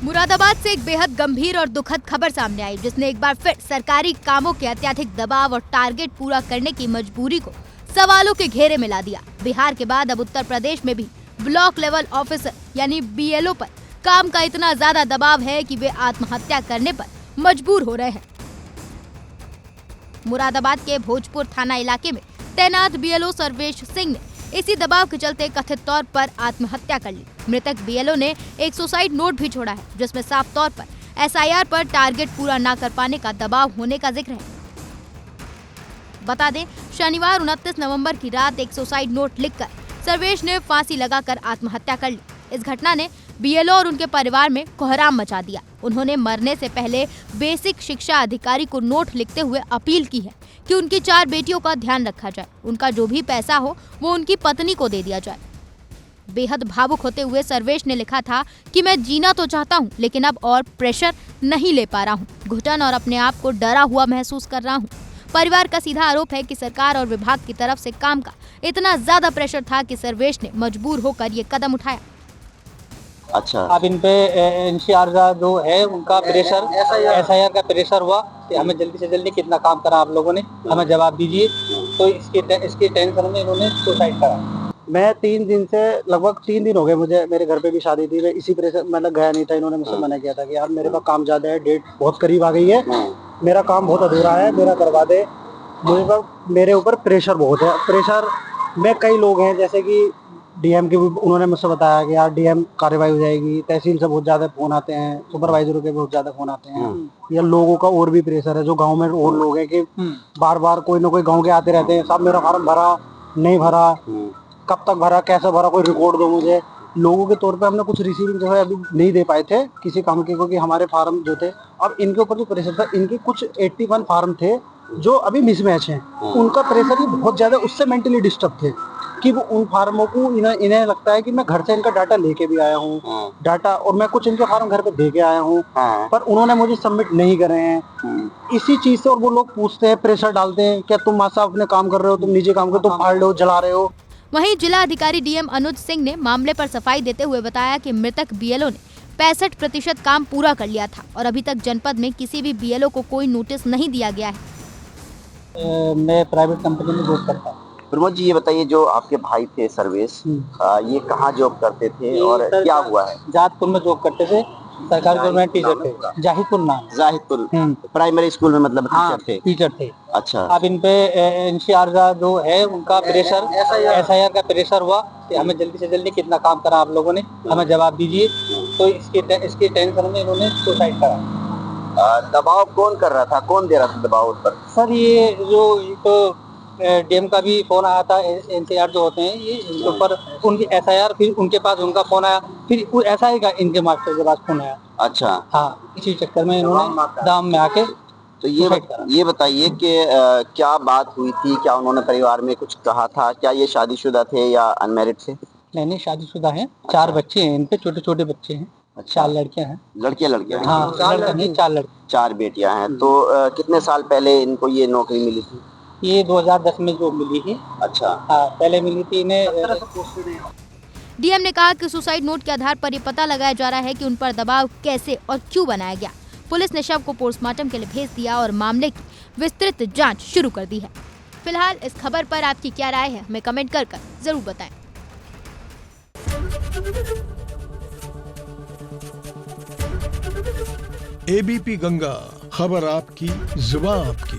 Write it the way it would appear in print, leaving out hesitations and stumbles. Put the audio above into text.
मुरादाबाद से एक बेहद गंभीर और दुखद खबर सामने आई, जिसने एक बार फिर सरकारी कामों के अत्यधिक दबाव और टारगेट पूरा करने की मजबूरी को सवालों के घेरे में ला दिया। बिहार के बाद अब उत्तर प्रदेश में भी ब्लॉक लेवल ऑफिसर यानी BLO पर काम का इतना ज्यादा दबाव है कि वे आत्महत्या करने पर मजबूर हो रहे हैं। मुरादाबाद के भोजपुर थाना इलाके में तैनात BLO सर्वेश सिंह ने इसी दबाव के चलते कथित तौर पर आत्महत्या कर ली। मृतक BLO ने एक सुसाइड नोट भी छोड़ा है, जिसमें साफ तौर पर SIR पर टारगेट पूरा न कर पाने का दबाव होने का जिक्र है। बता दें, शनिवार 29 नवंबर की रात एक सुसाइड नोट लिखकर सर्वेश ने फांसी लगाकर आत्महत्या कर ली। इस घटना ने BLO और उनके परिवार में कोहराम मचा दिया। उन्होंने मरने से पहले बेसिक शिक्षा अधिकारी को नोट लिखते हुए अपील की है कि उनकी 4 बेटियों का ध्यान रखा जाए, उनका जो भी पैसा हो वो उनकी पत्नी को दे दिया जाए। बेहद भावुक होते हुए सर्वेश ने लिखा था कि मैं जीना तो चाहता हूं, लेकिन अब और प्रेशर नहीं ले पा रहा हूं। घुटन और अपने आप को डरा हुआ महसूस कर रहा हूं। परिवार का सीधा आरोप है कि सरकार और विभाग की तरफ से काम का इतना ज्यादा प्रेशर था कि सर्वेश ने मजबूर होकर ये कदम उठाया। अच्छा, अब इन पे NCR का जो है उनका प्रेशर, SIR का प्रेशर हुआ कि हमें जल्दी से जल्दी कितना काम करा आप लोगों ने, हमें जवाब दीजिए। तो इसकी टेंशन में इन्होंने सुसाइड करा। मैं 3 दिन से, लगभग 3 दिन हो गए मुझे, मेरे घर पे भी शादी थी, मैं इसी प्रेशर मतलब गया नहीं था। इन्होंने मुझसे मना किया था कि यार मेरे पास काम ज्यादा है, डेट बहुत करीब आ गई है, मेरा काम बहुत अधूरा है, मेरा करवा दे। मेरे ऊपर प्रेशर बहुत है। प्रेशर में कई लोग हैं, जैसे कि DM के भी उन्होंने मुझसे बताया कि यार DM कार्रवाई हो जाएगी, तहसील से बहुत ज्यादा फोन आते हैं, सुपरवाइजरों के बहुत ज्यादा फोन आते हैं। या लोगों का और भी प्रेशर है, जो गांव में और लोग हैं कि बार बार कोई ना कोई गांव के आते रहते हैं, साहब मेरा फार्म भरा नहीं भरा, कब तक भरा, कैसे भरा, कोई रिकॉर्ड दो मुझे। लोगों के तौर पे हमने कुछ रिसीविंग जो है अभी नहीं दे पाए थे किसी काम के, क्योंकि हमारे फार्म जो थे, अब इनके ऊपर जो प्रेशर था, इनके कुछ 81 फार्म थे जो अभी मिसमैच हैं, उनका प्रेशर भी बहुत ज्यादा, उससे मेंटली डिस्टर्ब थे कि वो उन फार्मों को इन्हें लगता है कि मैं घर से इनका डाटा लेके भी आया हूँ, डाटा, और मैं कुछ इनके फार्म घर पे दे के आया हूँ, पर उन्होंने मुझे सबमिट नहीं करे हैं। इसी चीज से और वो लोग पूछते हैं, प्रेशर डालते हैं, क्या तुम माँ साहब अपने काम कर रहे हो, तुम निजी काम कर, तुम फाड़ लो, जला रहे हो। वहीं जिला अधिकारी DM अनुज सिंह ने मामले पर सफाई देते हुए बताया कि मृतक BLO ने 65% काम पूरा कर लिया था और अभी तक जनपद में किसी भी BLO को कोई नोटिस नहीं दिया गया है। मैं प्राइवेट कंपनी में जॉब करता हूँ। प्रमोद जी, ये बताइए, जो आपके भाई थे सर्वेश, ये कहाँ जॉब करते थे और क्या हुआ है? जाहिदपुर में जॉब करते थे, सरकारी गवर्नमेंट टीचर थे। जाहिदपुर नाम, जाहिदपुर प्राइमरी स्कूल में, मतलब टीचर थे। अच्छा, अब इन पे NCR का जो है उनका प्रेशर, SIR का प्रेशर हुआ कि हमें जल्दी से जल्दी कितना काम करा आप लोगों ने, हमें जवाब दीजिए। तो इसकी टेंशन में इन्होंने सुसाइड करा। दबाव कौन कर रहा था, कौन दे रहा था दबाव उस पर? सर ये जो DM का भी फोन आया था, NCR जो होते हैं ये इनके ऊपर, उनकी SIR, फिर उनके पास उनका फोन आया, फिर SI का इनके मास्टर के पास फोन आया। अच्छा, हाँ, इसी चक्कर में इन्होंने दाम में आके। तो ये बताइए कि क्या बात हुई थी, क्या उन्होंने परिवार में कुछ कहा था, क्या ये शादीशुदा थे या अनमैरिड थे? नहीं, शादीशुदा हैं, 4 बच्चे हैं, इन पे छोटे छोटे बच्चे हैं। 4 लड़कियां हैं। लड़कियां? हाँ, 4 लड़के, 4 बेटियां हैं। तो कितने साल पहले इनको ये नौकरी मिली थी? ये 2010 में जो मिली थी। अच्छा, हाँ, पहले मिली थी इन्हें। DM ने कहा कि सुसाइड नोट के आधार पर ये पता लगाया जा रहा है कि उन पर दबाव कैसे और क्यों बनाया गया। पुलिस ने शव को पोस्टमार्टम के लिए भेज दिया और मामले की विस्तृत जांच शुरू कर दी है। फिलहाल इस खबर पर आपकी क्या राय है, हमें कमेंट कर जरूर बताएं। ABP गंगा, खबर आपकी, जुबान आपकी।